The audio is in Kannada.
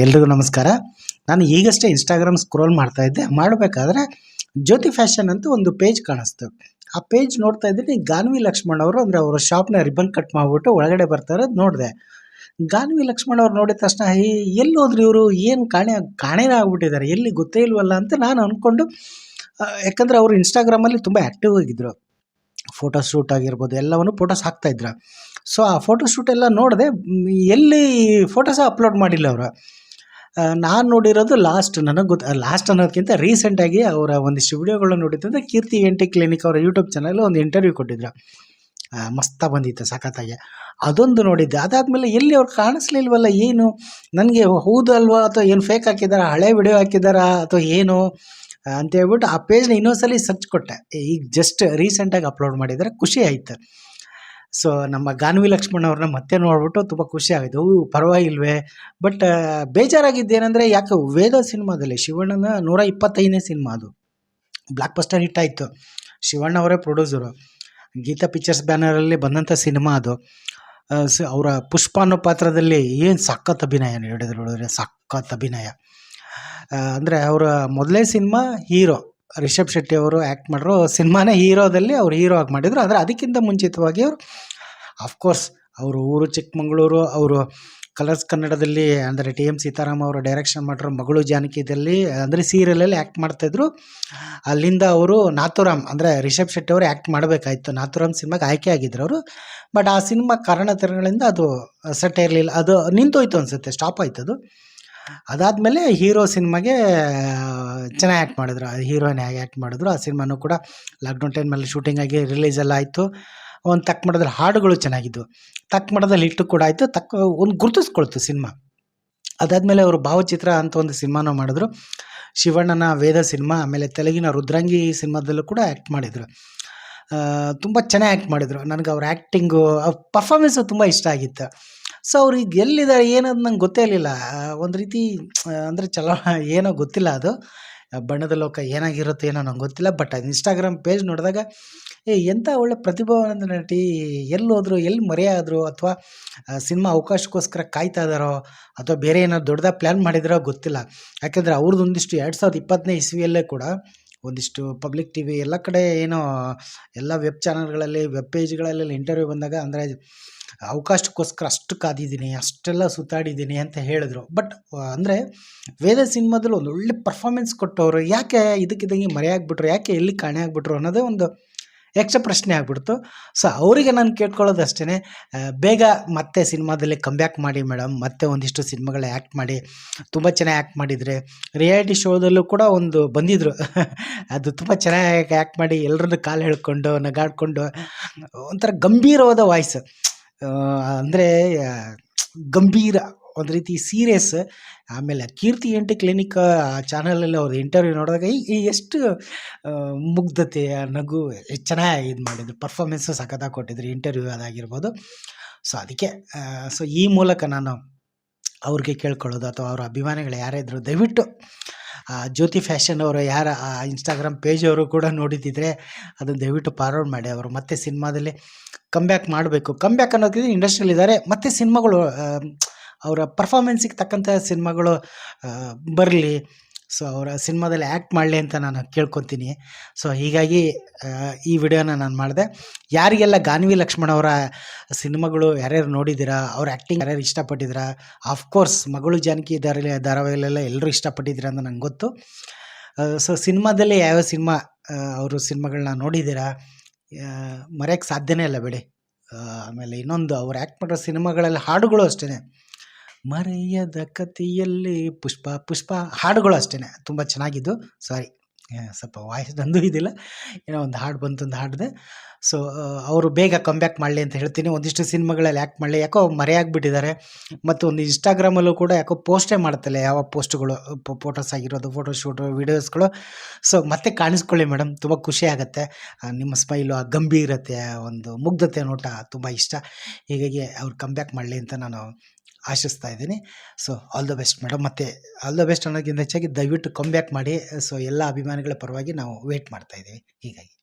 ಎಲ್ರಿಗೂ ನಮಸ್ಕಾರ. ನಾನು ಈಗಷ್ಟೇ ಇನ್ಸ್ಟಾಗ್ರಾಮ್ ಸ್ಕ್ರೋಲ್ ಮಾಡ್ತಾ ಇದ್ದೆ. ಮಾಡಬೇಕಾದ್ರೆ ಜ್ಯೋತಿ ಫ್ಯಾಷನ್ ಅಂತ ಒಂದು ಪೇಜ್ ಕಾಣಿಸ್ತು. ಆ ಪೇಜ್ ನೋಡ್ತಾ ಇದ್ದೀನಿ, ಗಾನ್ವಿ ಲಕ್ಷ್ಮಣ್ ಅವರು ಅಂದರೆ ಅವರ ಶಾಪ್ನ ರಿಬ್ಬನ್ ಕಟ್ ಮಾಡಿಬಿಟ್ಟು ಒಳಗಡೆ ಬರ್ತಾ ಇರೋದು ನೋಡಿದೆ. ಗಾನ್ವಿ ಲಕ್ಷ್ಮಣ್ ಅವ್ರು ನೋಡಿದ ತಕ್ಷಣ ಎಲ್ಲಿ ಹೋದ್ರು ಇವರು, ಏನು ಕಾಣೆನೇ ಆಗ್ಬಿಟ್ಟಿದ್ದಾರೆ, ಎಲ್ಲಿ ಗೊತ್ತೇ ಇಲ್ವಲ್ಲ ಅಂತ ನಾನು ಅಂದ್ಕೊಂಡು, ಯಾಕಂದರೆ ಅವರು ಇನ್ಸ್ಟಾಗ್ರಾಮಲ್ಲಿ ತುಂಬ ಆ್ಯಕ್ಟಿವ್ ಆಗಿದ್ದರು. ಫೋಟೋ ಶೂಟ್ ಆಗಿರ್ಬೋದು, ಎಲ್ಲವನ್ನು ಫೋಟೋಸ್ ಹಾಕ್ತಾ ಇದ್ರು. ಸೊ ಆ ಫೋಟೋ ಶೂಟ್ ಎಲ್ಲ ನೋಡಿದೆ, ಎಲ್ಲಿ ಫೋಟೋಸ ಅಪ್ಲೋಡ್ ಮಾಡಿಲ್ಲ ಅವರು. ನಾನು ನೋಡಿರೋದು ನನಗೆ ಲಾಸ್ಟ್ ಅನ್ನೋದಕ್ಕಿಂತ ರೀಸೆಂಟಾಗಿ ಅವರ ಒಂದಿಷ್ಟು ವಿಡಿಯೋಗಳನ್ನ ನೋಡಿದ್ದಂದ್ರೆ ಕೀರ್ತಿ ENT ಕ್ಲಿನಿಕ್ ಅವರ ಯೂಟ್ಯೂಬ್ ಚಾನಲ್ ಒಂದು ಇಂಟರ್ವ್ಯೂ ಕೊಟ್ಟಿದ್ರು. ಮಸ್ತ ಬಂದಿತ್ತು, ಸಖತ್ತಾಗಿ. ಅದೊಂದು ನೋಡಿದ್ದೆ. ಅದಾದಮೇಲೆ ಎಲ್ಲಿ ಅವ್ರು ಕಾಣಿಸ್ಲಿಲ್ವಲ್ಲ, ಏನು ನನಗೆ ಹೌದಲ್ವಾ ಅಥವಾ ಏನು ಫೇಕ್ ಹಾಕಿದಾರಾ, ಹಳೆ ವಿಡಿಯೋ ಹಾಕಿದಾರಾ ಅಥವಾ ಏನು ಅಂತ ಹೇಳ್ಬಿಟ್ಟು ಆ ಪೇಜ್ನ ಇನ್ನೊಂದ್ಸಲಿ ಸರ್ಚ್ ಕೊಟ್ಟೆ. ಈಗ ಜಸ್ಟ್ ರೀಸೆಂಟಾಗಿ ಅಪ್ಲೋಡ್ ಮಾಡಿದರೆ ಖುಷಿ ಆಯಿತು. ಸೊ ನಮ್ಮ ಗಾನ್ವಿ ಲಕ್ಷ್ಮಣ್ ಅವ್ರನ್ನ ಮತ್ತೆ ನೋಡ್ಬಿಟ್ಟು ತುಂಬ ಖುಷಿ ಆಯಿತು. ಪರವಾಗಿಲ್ವೇ. ಬಟ್ ಬೇಜಾರಾಗಿದ್ದೇನೆಂದರೆ, ಯಾಕೆ ವೇದ ಸಿನಿಮಾದಲ್ಲಿ ಶಿವಣ್ಣನ 125ನೇ ಸಿನಿಮಾ ಅದು, ಬ್ಲಾಕ್ ಬಸ್ಟರ್ ಹಿಟ್ ಆಯಿತು. ಶಿವಣ್ಣ ಅವರೇ ಪ್ರೊಡ್ಯೂಸರು, ಗೀತಾ ಪಿಕ್ಚರ್ಸ್ ಬ್ಯಾನರಲ್ಲಿ ಬಂದಂಥ ಸಿನಿಮಾ ಅದು. ಅವರ ಪುಷ್ಪ ಅನ್ನೋ ಪಾತ್ರದಲ್ಲಿ ಏನು ಸಖತ್ ಅಭಿನಯ ನೋಡಿದ್ರೆ ಸಖತ್ ಅಭಿನಯ. ಅಂದರೆ ಅವರ ಮೊದಲೇ ಸಿನಿಮಾ ಹೀರೋ ರಿಷಬ್ ಶೆಟ್ಟಿ ಅವರು ಆ್ಯಕ್ಟ್ ಮಾಡಿರೋ ಸಿನಿಮಾನೇ ಹೀರೋದಲ್ಲಿ ಅವ್ರು ಹೀರೋ ಆಗಿ ಮಾಡಿದರು. ಅಂದರೆ ಅದಕ್ಕಿಂತ ಮುಂಚಿತವಾಗಿ ಅವರು ಅಫ್ಕೋರ್ಸ್ ಅವರು ಊರು ಚಿಕ್ಕಮಗಳೂರು, ಅವರು ಕಲರ್ಸ್ ಕನ್ನಡದಲ್ಲಿ ಅಂದರೆ TM ಸೀತಾರಾಮ್ ಅವರು ಡೈರೆಕ್ಷನ್ ಮಾಡಿರೋ ಮಗಳು ಜಾನಕಿದಲ್ಲಿ ಅಂದರೆ ಸೀರಿಯಲಲ್ಲಿ ಆ್ಯಕ್ಟ್ ಮಾಡ್ತಾಯಿದ್ರು. ಅಲ್ಲಿಂದ ಅವರು ನಾಥೂರಾಮ್ ಅಂದರೆ ರಿಷಬ್ ಶೆಟ್ಟಿ ಅವರು ಆ್ಯಕ್ಟ್ ಮಾಡಬೇಕಾಯ್ತು. ನಾಥೂರಾಮ್ ಸಿನಿಮಾಗೆ ಆಯ್ಕೆ ಆಗಿದ್ರು ಅವರು. ಬಟ್ ಆ ಸಿನಿಮಾ ಕಾರಣಗಳಿಂದ ಅದು ಸೆಟ್ ಇರಲಿಲ್ಲ, ಅದು ನಿಂತೋಯ್ತು ಅನಿಸುತ್ತೆ, ಸ್ಟಾಪ್ ಆಯ್ತು ಅದು. ಅದಾದಮೇಲೆ ಹೀರೋ ಸಿನಿಮಾಗೆ ಚೆನ್ನಾಗಿ ಆ್ಯಕ್ಟ್ ಮಾಡಿದ್ರು, ಹೀರೋಯಿನ್ ಆಗಿ ಆ್ಯಕ್ಟ್ ಮಾಡಿದ್ರು. ಆ ಸಿನಿಮಾನೂ ಕೂಡ ಲಾಕ್ಡೌನ್ ಟೈಮಲ್ಲಿ ಶೂಟಿಂಗ್ ಆಗಿ ರಿಲೀಸ್ ಎಲ್ಲ ಆಯಿತು. ಒಂದು ತಕ್ಕ ಮಟ್ಟದಲ್ಲಿ ಹಾಡುಗಳು ಚೆನ್ನಾಗಿದ್ದವು, ತಕ್ಕ ಮಟ್ಟದಲ್ಲಿ ಹಿಟ್ಟು ಕೂಡ ಆಯಿತು, ಒಂದು ಗುರುತಿಸ್ಕೊಳ್ತು ಸಿನಿಮಾ. ಅದಾದಮೇಲೆ ಅವರು ಭಾವಚಿತ್ರ ಅಂತ ಒಂದು ಸಿನಿಮಾನ ಮಾಡಿದ್ರು, ಶಿವಣ್ಣನ ವೇದ ಸಿನಿಮಾ. ಆಮೇಲೆ ತೆಲುಗಿನ ರುದ್ರಾಂಗಿ ಸಿನಿಮಾದಲ್ಲೂ ಕೂಡ ಆ್ಯಕ್ಟ್ ಮಾಡಿದರು. ತುಂಬ ಚೆನ್ನಾಗಿ ಆ್ಯಕ್ಟ್ ಮಾಡಿದರು. ನನಗೆ ಅವ್ರ ಆ್ಯಕ್ಟಿಂಗು, ಅವ್ರ ಪರ್ಫಾರ್ಮೆನ್ಸು ತುಂಬ ಇಷ್ಟ ಆಗಿತ್ತು. ಸೊ ಅವ್ರು ಈಗ ಎಲ್ಲಿದ್ದಾರೆ ಏನದು ನಂಗೆ ಗೊತ್ತೇ ಇರಲಿಲ್ಲ. ಒಂದು ರೀತಿ ಅಂದರೆ ಏನೋ ಗೊತ್ತಿಲ್ಲ, ಅದು ಬಣ್ಣದ ಲೋಕ ಏನಾಗಿರುತ್ತೋ ಏನೋ ನಂಗೆ ಗೊತ್ತಿಲ್ಲ. ಬಟ್ ಅದು ಇನ್ಸ್ಟಾಗ್ರಾಮ್ ಪೇಜ್ ನೋಡಿದಾಗ ಎಂಥ ಒಳ್ಳೆ ಪ್ರತಿಭಾವಂತ ನಟಿ, ಎಲ್ಲಿ ಹೋದ್ರು, ಎಲ್ಲಿ ಮರೆಯಾದರು, ಅಥವಾ ಸಿನಿಮಾ ಅವಕಾಶಕ್ಕೋಸ್ಕರ ಕಾಯ್ತಾ ಇದ್ದಾರೋ ಅಥವಾ ಬೇರೆ ಏನಾದ್ರು ದೊಡ್ಡದಾಗಿ ಪ್ಲ್ಯಾನ್ ಮಾಡಿದಾರೋ ಗೊತ್ತಿಲ್ಲ. ಯಾಕೆಂದರೆ ಅವ್ರದ್ದು ಒಂದಿಷ್ಟು 2020ನೇ ಇಸ್ವಿಯಲ್ಲೇ ಕೂಡ ಒಂದಿಷ್ಟು ಪಬ್ಲಿಕ್ TV ಎಲ್ಲ ಕಡೆ ಏನೋ ಎಲ್ಲ ವೆಬ್ ಚಾನಲ್ಗಳಲ್ಲಿ, ವೆಬ್ ಪೇಜ್ಗಳಲ್ಲಿ ಇಂಟರ್ವ್ಯೂ ಬಂದಾಗ ಅಂದರೆ ಅವಕಾಶಕ್ಕೋಸ್ಕರ ಅಷ್ಟು ಕಾದಿದ್ದೀನಿ, ಅಷ್ಟೆಲ್ಲ ಸುತ್ತಾಡಿದ್ದೀನಿ ಅಂತ ಹೇಳಿದ್ರು. ಬಟ್ ಅಂದರೆ ವೇದ ಸಿನಿಮಾದಲ್ಲಿ ಒಂದು ಒಳ್ಳೆ ಪರ್ಫಾರ್ಮೆನ್ಸ್ ಕೊಟ್ಟವರು ಯಾಕೆ ಇದಕ್ಕಿದ್ದಂಗೆ ಮರೆಯಾಗ್ಬಿಟ್ರು, ಯಾಕೆ ಎಲ್ಲಿ ಕಾಣೆ ಆಗಿಬಿಟ್ರು ಅನ್ನೋದೇ ಒಂದು ಯಕ್ಷ ಪ್ರಶ್ನೆ ಆಗಿಬಿಡ್ತು. ಸೊ ಅವರಿಗೆ ನಾನು ಕೇಳ್ಕೊಳ್ಳೋದು ಅಷ್ಟೇ, ಬೇಗ ಮತ್ತೆ ಸಿನಿಮಾದಲ್ಲಿ ಕಮ್ಬ್ಯಾಕ್ ಮಾಡಿ ಮೇಡಮ್, ಮತ್ತೆ ಒಂದಿಷ್ಟು ಸಿನಿಮಾಗಳ ಆ್ಯಕ್ಟ್ ಮಾಡಿ. ತುಂಬ ಚೆನ್ನಾಗಿ ಆ್ಯಕ್ಟ್ ಮಾಡಿದರೆ ರಿಯಾಲಿಟಿ ಶೋದಲ್ಲೂ ಕೂಡ ಒಂದು ಬಂದಿದ್ದರು ಅದು ತುಂಬ ಚೆನ್ನಾಗಿ ಆ್ಯಕ್ಟ್ ಮಾಡಿ ಎಲ್ಲರನ್ನು ಕಾಲು ಎಳ್ಕೊಂಡು ನಗಾಡ್ಕೊಂಡು ಒಂಥರ ಗಂಭೀರವಾದ ವಾಯ್ಸ್, ಅಂದರೆ ಗಂಭೀರ, ಒಂದು ರೀತಿ ಸೀರಿಯಸ್. ಆಮೇಲೆ ಕೀರ್ತಿ ENT ಕ್ಲಿನಿಕ್ ಚಾನಲಲ್ಲಿ ಅವ್ರ ಇಂಟರ್ವ್ಯೂ ನೋಡಿದಾಗ ಎಷ್ಟು ಮುಗ್ಧತೆ, ನಗು, ಚೆನ್ನಾಗಿ ಇದು ಮಾಡಿದ್ರು. ಪರ್ಫಾರ್ಮೆನ್ಸು ಸಖತ್ತಾಗಿ ಕೊಟ್ಟಿದ್ರು, ಇಂಟರ್ವ್ಯೂ ಅದಾಗಿರ್ಬೋದು. ಸೊ ಅದಕ್ಕೆ ಸೊ ಈ ಮೂಲಕ ನಾನು ಅವ್ರಿಗೆ ಕೇಳ್ಕೊಳ್ಳೋದು, ಅಥವಾ ಅವರ ಅಭಿಮಾನಿಗಳು ಯಾರೇ ಇದ್ದರು, ದಯವಿಟ್ಟು ಜ್ಯೋತಿ ಫ್ಯಾಷನ್ ಅವರು ಯಾರ ಇನ್ಸ್ಟಾಗ್ರಾಮ್ ಪೇಜ್ ಅವರು ಕೂಡ ನೋಡಿದ್ದಿದ್ರೆ ಅದನ್ನು ದಯವಿಟ್ಟು ಫಾರ್ವರ್ಡ್ ಮಾಡಿ. ಅವರು ಮತ್ತೆ ಸಿನಿಮಾದಲ್ಲಿ ಕಮ್ಬ್ಯಾಕ್ ಮಾಡಬೇಕು. ಕಮ್ಬ್ಯಾಕ್ ಅನ್ನೋದಕ್ಕಿಂತ ಇಂಡಸ್ಟ್ರಿಯಲ್ಲಿದ್ದಾರೆ, ಮತ್ತು ಸಿನಿಮಾಗಳು ಅವರ ಪರ್ಫಾರ್ಮೆನ್ಸಿಗೆ ತಕ್ಕಂಥ ಸಿನಿಮಾಗಳು ಬರಲಿ. ಸೊ ಅವರ ಸಿನಿಮಾದಲ್ಲಿ ಆ್ಯಕ್ಟ್ ಮಾಡಲಿ ಅಂತ ನಾನು ಕೇಳ್ಕೊತೀನಿ. ಸೊ ಹೀಗಾಗಿ ಈ ವಿಡಿಯೋನ ನಾನು ಮಾಡಿದೆ. ಯಾರಿಗೆಲ್ಲ ಗಾನ್ವಿ ಲಕ್ಷ್ಮಣ್ ಅವರ ಸಿನಿಮಾಗಳು ಯಾರ್ಯಾರು ನೋಡಿದ್ದೀರಾ, ಅವ್ರ ಆ್ಯಕ್ಟಿಂಗ್ ಯಾರ್ಯಾರು ಇಷ್ಟಪಟ್ಟಿದ್ದೀರಾ, ಆಫ್ಕೋರ್ಸ್ ಮಗಳು ಜಾನಕಿ ಧಾರಾವಾಹಿಲೆಲ್ಲ ಎಲ್ಲರೂ ಇಷ್ಟಪಟ್ಟಿದ್ದೀರಾ ಅಂತ ನಂಗೆ ಗೊತ್ತು. ಸೊ ಸಿನಿಮಾದಲ್ಲಿ ಯಾವ್ಯಾವ ಸಿನಿಮಾ ಅವರು ಸಿನಿಮಾಗಳನ್ನ ನೋಡಿದ್ದೀರಾ, ಮರೆಯೋಕ್ಕೆ ಸಾಧ್ಯನೇ ಇಲ್ಲ ಬಿಡಿ. ಆಮೇಲೆ ಇನ್ನೊಂದು ಅವ್ರು ಆ್ಯಕ್ಟ್ ಮಾಡೋ ಸಿನಿಮಾಗಳಲ್ಲಿ ಹಾಡುಗಳು ಅಷ್ಟೇ, ಮರೆಯದ ಕಥೆಯಲ್ಲಿ ಪುಷ್ಪ ಹಾಡುಗಳು ಅಷ್ಟೇ ತುಂಬ ಚೆನ್ನಾಗಿದ್ದು. ಸಾರಿ, ಸ್ವಲ್ಪ ವಾಯ್ಸ್ ನಂದು ಇದಿಲ್ಲ, ಏನೋ ಒಂದು ಹಾಡು ಬಂತು, ಒಂದು ಹಾಡಿದೆ. ಸೊ ಅವರು ಬೇಗ ಕಮ್ಬ್ಯಾಕ್ ಮಾಡಲಿ ಅಂತ ಹೇಳ್ತೀನಿ. ಒಂದಿಷ್ಟು ಸಿನಿಮಾಗಳಲ್ಲಿ ಆ್ಯಕ್ಟ್ ಮಾಡಲಿ, ಯಾಕೋ ಮರೆಯಾಗಿಬಿಟ್ಟಿದ್ದಾರೆ. ಮತ್ತು ಒಂದು ಇನ್ಸ್ಟಾಗ್ರಾಮಲ್ಲೂ ಕೂಡ ಯಾಕೋ ಪೋಸ್ಟೇ ಮಾಡ್ತಲ್ಲ, ಯಾವ ಪೋಸ್ಟ್ಗಳು, ಫೋಟೋಸ್ ಆಗಿರೋದು, ಫೋಟೋಶೂಟು, ವೀಡಿಯೋಸ್ಗಳು. ಸೊ ಮತ್ತೆ ಕಾಣಿಸ್ಕೊಳ್ಳಿ ಮೇಡಮ್, ತುಂಬ ಖುಷಿ ಆಗುತ್ತೆ. ನಿಮ್ಮ ಸ್ಮೈಲು, ಆ ಗಂಭೀರತೆ, ಒಂದು ಮುಗ್ಧತೆ ನೋಟ ತುಂಬ ಇಷ್ಟ. ಹೀಗಾಗಿ ಅವ್ರು ಕಮ್ಬ್ಯಾಕ್ ಮಾಡಲಿ ಅಂತ ನಾನು ಆಶಿಸ್ತಾ ಇದ್ದೀನಿ. So all the best madam. ಮತ್ತು ಆಲ್ ದ ಬೆಸ್ಟ್ ಅನ್ನೋದಕ್ಕಿಂತ ಹೆಚ್ಚಾಗಿ ದಯವಿಟ್ಟು ಕಮ್ಬ್ಯಾಕ್ ಮಾಡಿ. ಸೊ ಎಲ್ಲ ಅಭಿಮಾನಿಗಳ ಪರವಾಗಿ ನಾವು ವೇಟ್ ಮಾಡ್ತಾಯಿದ್ದೀವಿ. ಹೀಗಾಗಿ